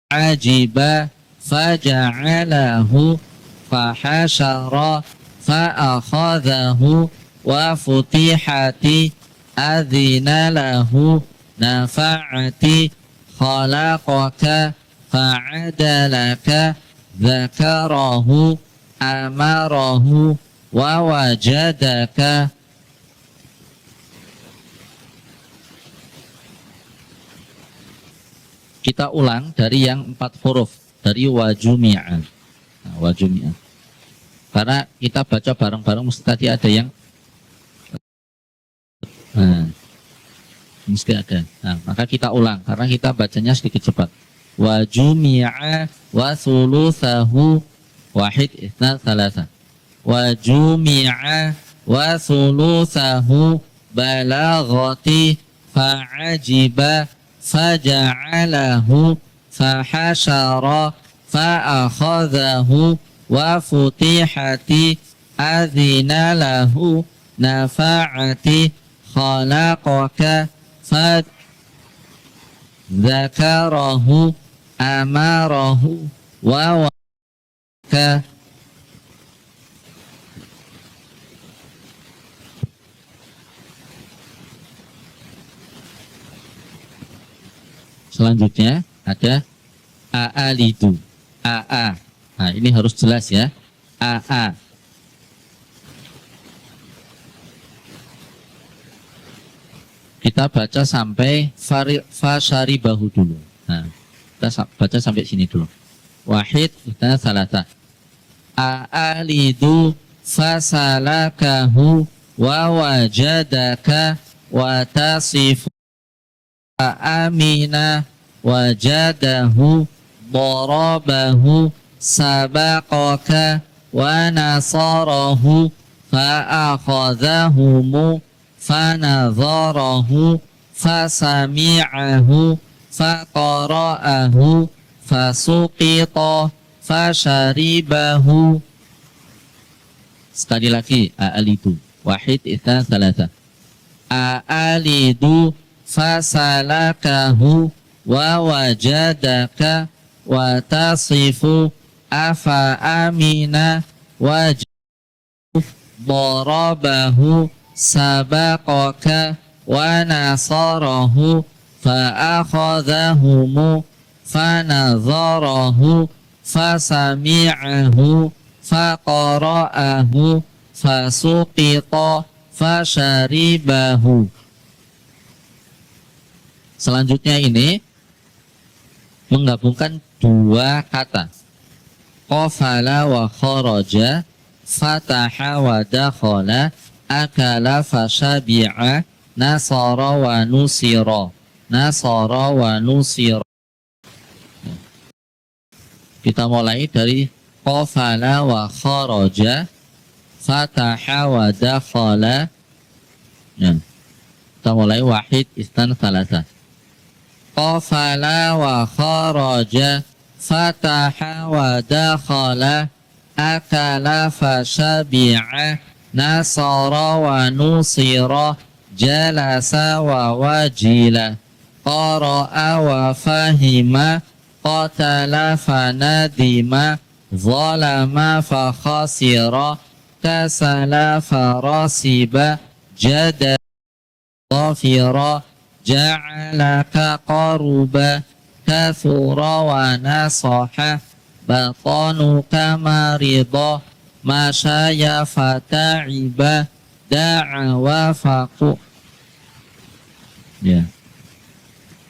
Speaker 1: ajiba faja'alahu fahashara fa'akhadhahu wa futihati adzina lahu nafa'ati khalaqaka fa'adalaka dzakarahu amarahu wa wajadaka. Kita ulang dari yang 4 huruf, dari wajumi'an. Nah, wajumi'an. Karena kita baca bareng-bareng mesti tadi ada yang mesti ada. Nah, maka kita ulang karena kita bacanya sedikit cepat. Wa jumi'a wa thuluthahu wahid isna salasah. Wa jumi'a wa thuluthahu balaghati fa'ajiba faja'alahu fahashara fa'akhadhahu wa futihati adhina lahu nafa'ati khalaqaka fadzakarahu amarahu wa waka. Selanjutnya ada a'alidu, a'a. Nah, ini harus jelas ya. A'a. Kita baca sampai fasyaribahu dulu. Nah, kita baca sampai sini dulu. Wahid, kita salata. A'alidu fasalakahu wa wajadaka wa tasifu amina wajadahu darabahu sabaqaka wa nasarahu fa'akhadhahumu fanadharahu fasami'ahu faqara'ahu fasuqita fasharibahu. Sekali lagi a'alidu. Wahid, itsna, tsalatsa. A'alidu fasalakahu wa wajadaka wa tasifu afa amina wajadahu darabahu sabaqaka wa nasarahu fa'akhadhahumu fanadharahu fasami'ahu faqara'ahu fasuqita fasharibahu. Selanjutnya ini menggabungkan dua kata. Qafala wa kharaja, fataha wa dakhala, akala fashabi'a, nasara wa nusira. Nasara wa nusira. Kita mulai dari qafala wa kharaja, fataha wa dakhala. Ya. Kita mulai wahid, itsna, tsalatsa. Qafala wa kharaja fataha wa dakhala akala fashabi'a nasara wa nusira jalasa wa wajila qara'a wa fahima qatala fanadima zalama fa khasira kasala farasiba jada dhafira ja'alaka qaruba kathura wa nasaha batanuka marida masyaya fata'iba da'awa faqu. Ya,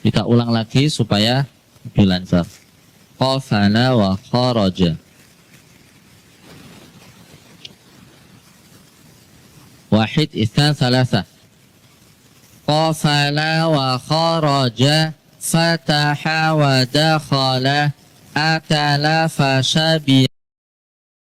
Speaker 1: kita ulang lagi supaya lebih lancar. Qafala wa kharaja. Wahid, itsna, tsalatsa. Qafala wa kharaja fataha wa dakhala akala fashabi'a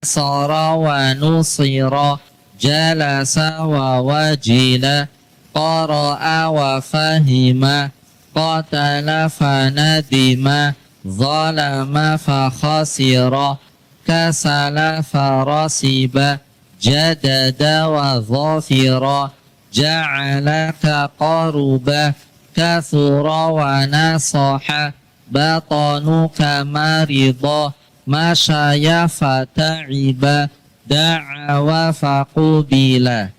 Speaker 1: sara wa nusira jalasa wa wajila qara'a wa fahima qatala fanadima zalama fa khasira kasala farasiba jadada wa dhafira ja'alaka qaruba kathura wa nasaha batanuka marida masyaya fata'iba da'awa faqubila.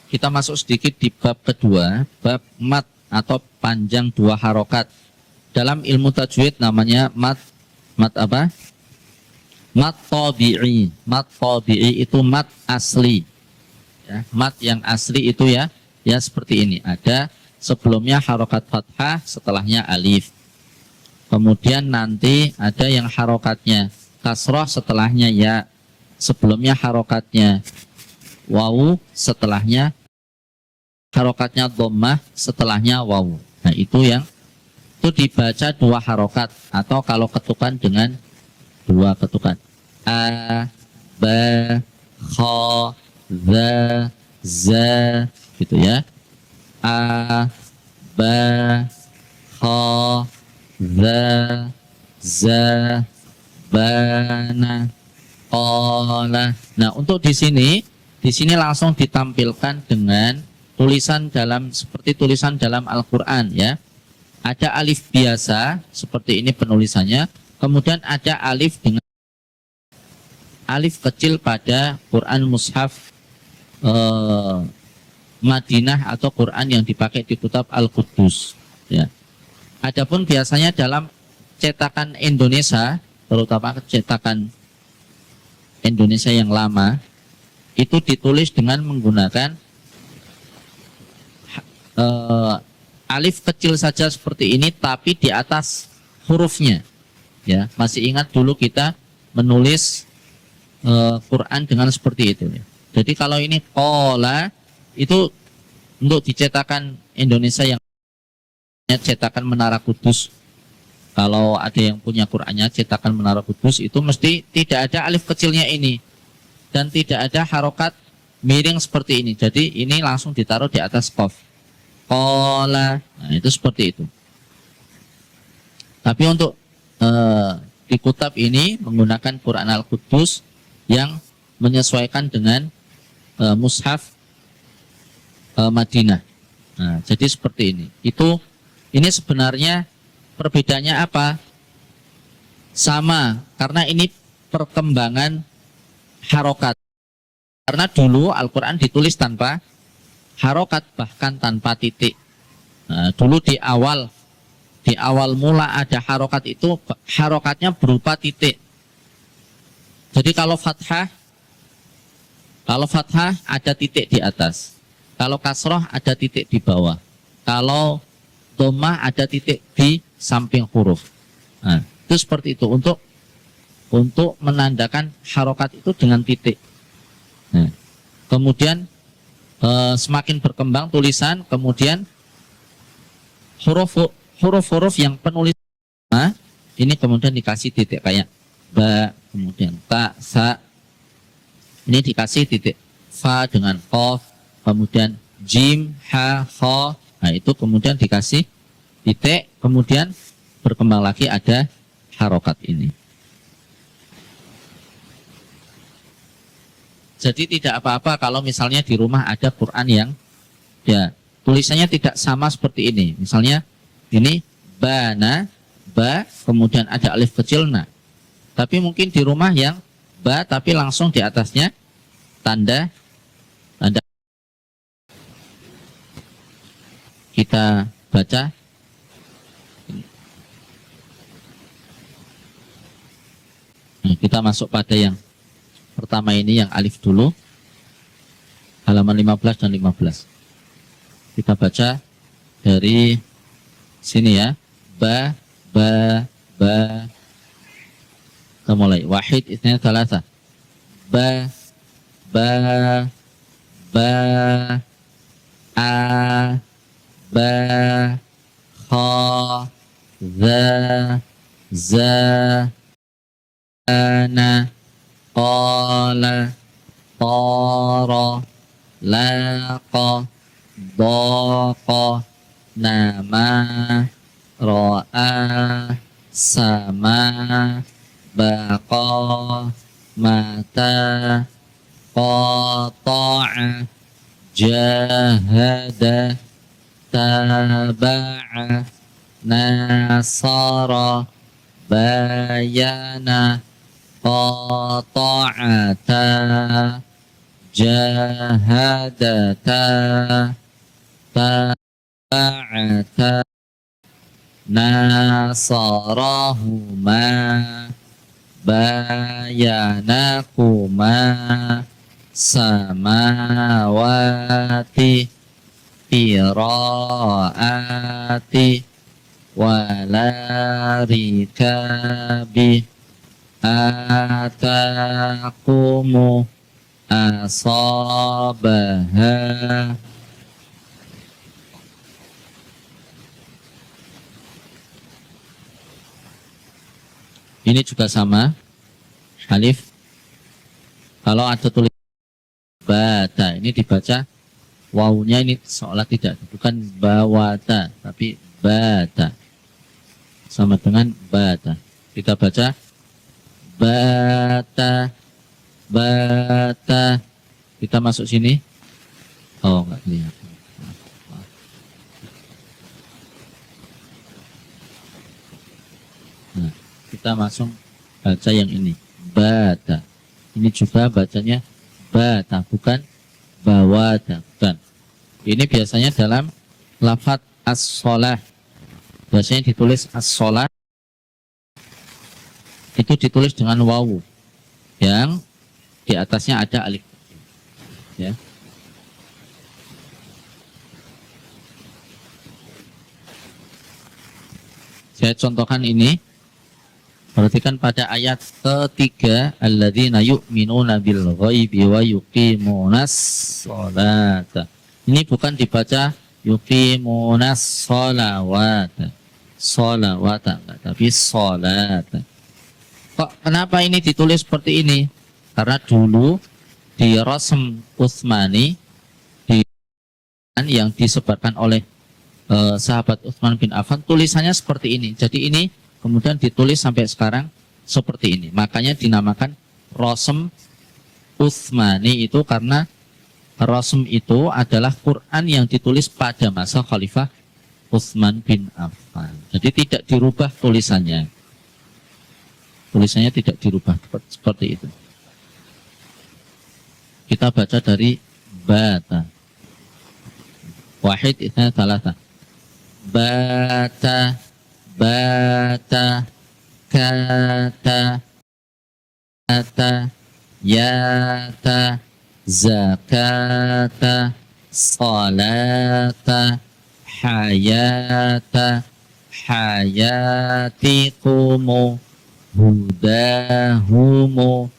Speaker 1: Kita masuk sedikit di bab kedua, bab mat atau panjang dua harokat. Dalam ilmu tajwid namanya mat apa? Mat tabi'i. Mat tabi'i itu mat asli. Ya, mat yang asli itu ya seperti ini. Ada sebelumnya harokat fathah, setelahnya alif. Kemudian nanti ada yang harokatnya kasroh, setelahnya ya. Sebelumnya harokatnya wawu, setelahnya harokatnya dhammah, setelahnya wawu. Nah itu dibaca dua harokat, atau kalau ketukan dengan dua ketukan. A, ba, kha, za, za, gitu ya. A, ba, kha, za, za, bana, qala. Nah, untuk di sini langsung ditampilkan dengan tulisan seperti tulisan dalam Al-Qur'an ya. Ada alif biasa seperti ini penulisannya, kemudian ada alif dengan alif kecil pada Quran mushaf Madinah atau Quran yang dipakai di kitab Al-Quddus ya. Adapun biasanya dalam cetakan Indonesia, terutama cetakan Indonesia yang lama, itu ditulis dengan menggunakan alif kecil saja seperti ini, tapi di atas hurufnya ya. Masih ingat dulu kita menulis Quran dengan seperti itu ya. Jadi kalau ini qala itu untuk dicetakan Indonesia yang cetakan Menara Kudus, kalau ada yang punya Qurannya cetakan Menara Kudus, itu mesti tidak ada alif kecilnya ini dan tidak ada harokat miring seperti ini. Jadi ini langsung ditaruh di atas qaf. Qala, nah itu seperti itu. Tapi untuk di kitab ini menggunakan Quran Al-Quddus yang menyesuaikan dengan mushaf Madinah. Nah, jadi seperti ini. Ini sebenarnya perbedaannya apa? Sama, karena ini perkembangan harokat. Karena dulu Al-Quran ditulis tanpa harokat, bahkan tanpa titik. Nah, dulu di awal mula ada harokat itu, harokatnya berupa titik. Jadi kalau fathah ada titik di atas, kalau kasroh ada titik di bawah, kalau dhammah ada titik di samping huruf. Nah, itu seperti itu untuk menandakan harokat itu dengan titik. Nah, kemudian semakin berkembang tulisan, kemudian huruf-huruf yang penulis ini kemudian dikasih titik kayak ba, kemudian ta, sa, ini dikasih titik, fa dengan qaf, kemudian jim, ha, kha, nah itu kemudian dikasih titik, kemudian berkembang lagi ada harokat ini. Jadi tidak apa-apa kalau misalnya di rumah ada Quran yang ya tulisannya tidak sama seperti ini. Misalnya ini bana, ba, kemudian ada alif kecil na. Tapi mungkin di rumah yang ba tapi langsung di atasnya tanda. Kita baca. Nah, kita masuk pada yang pertama ini, yang alif dulu, halaman 15 dan 15. Kita baca dari sini ya. Ba, ba, ba. Kita mulai. Wahid, itsnain, tsalatsa. Ba, ba, ba, a, ba, kha, za, za, ana, qala, tara, laqa, daqa, nama, ra'a, sama, baqa, mata, qata'a, jahada, taba'a, nasara, bayana, qata'ata, jahadata, taba'ata, nasarahuma, bayanakuma, samawati, qiraati, walarikabi, atakumu, asabaha. Ini juga sama, Alif. Kalau ada tulis bata, ini dibaca wawunya ini seolah tidak, bukan bawata, tapi bata. Sama dengan bata. Kita baca bata, bata. Kita masuk sini. Oh, enggak lihat. Nah, kita langsung baca yang ini. Bata. Ini juga bacanya bata, bukan bawata, bukan. Ini biasanya dalam lafadz as-sholah. Biasanya ditulis as-sholah. Itu ditulis dengan wawu yang di atasnya ada alif. Ya. Saya contohkan ini. Perhatikan pada ayat ketiga, alladzina yu'minuna bil ghaibi wa yuqimunas sholata. Ini bukan dibaca yuqimunas sholawata. Sholawata, tapi sholata. Kok kenapa ini ditulis seperti ini? Karena dulu di Rasm Utsmani yang disebarkan oleh sahabat Utsman bin Affan, tulisannya seperti ini. Jadi ini kemudian ditulis sampai sekarang seperti ini. Makanya dinamakan Rasm Utsmani itu karena Rasm itu adalah Quran yang ditulis pada masa Khalifah Utsman bin Affan. Jadi tidak dirubah tulisannya. Tulisannya tidak dirubah seperti itu. Kita baca dari bata. Wahid itsna tsalatsa. Bata, bata, kata, kata, yata, zakata, salata, hayata, hayatikumu, hudahumu,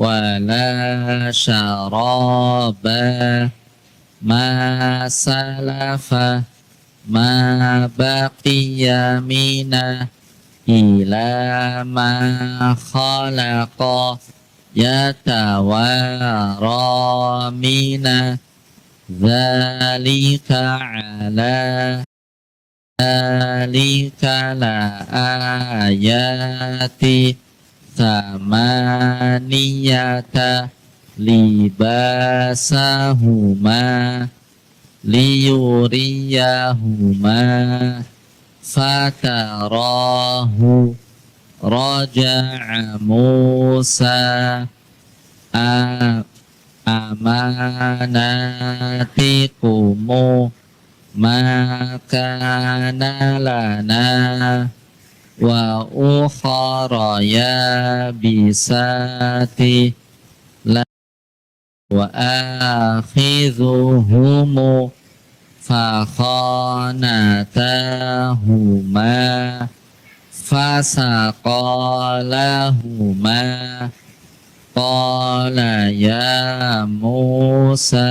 Speaker 1: wala syaraba, ma salafa, ma baqiya mina, ila ma khalaqa, yatawara mina, dzalika ala dzalika la ayati samaniyata libasahuma liyuriyahuma fatarahu raja'a Musa amanatikumu makana lana wa ukhara yabisati la wa akhidhuhumu fakhanatahuma fasaqalahuma qala ya Musa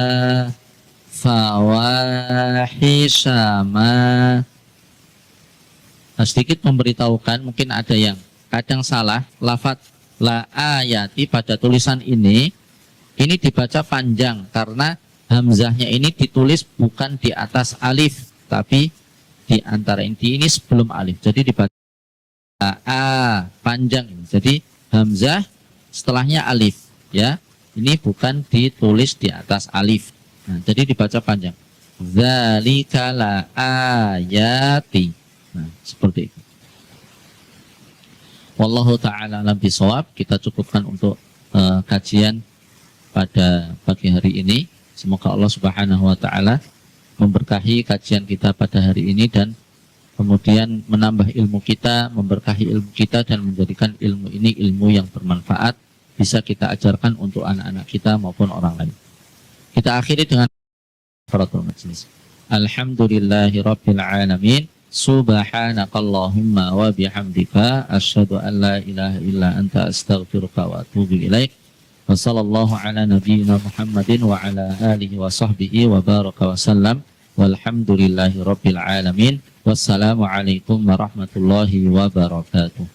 Speaker 1: fawahishama. Nah, sedikit memberitahukan, mungkin ada yang kadang salah lafadz la ayati pada tulisan ini dibaca panjang karena hamzahnya ini ditulis bukan di atas alif tapi di antara ini sebelum alif, jadi dibaca a panjang ini. Jadi hamzah setelahnya alif, ya, ini bukan ditulis di atas alif. Nah, jadi dibaca panjang. Dzalika la ayati. Nah, seperti itu. Wallahu ta'ala alam bisawab. Kita cukupkan untuk kajian pada pagi hari ini. Semoga Allah Subhanahu wa ta'ala memberkahi kajian kita pada hari ini dan kemudian menambah ilmu kita, memberkahi ilmu kita dan menjadikan ilmu ini ilmu yang bermanfaat, bisa kita ajarkan untuk anak-anak kita maupun orang lain. Kita akhiri dengan kafaratul majlis. Alhamdulillahirabbil alamin. Subhanakallahumma wa bihamdika asyhadu an la ilaha illa anta astaghfiruka wa atubu ilaik. Wa sallallahu ala nabiyyina Muhammadin wa ala alihi wa sahbihi wa baraka wa sallam. Walhamdulillahirabbil alamin. Wassalamu alaikum warahmatullahi wabarakatuh.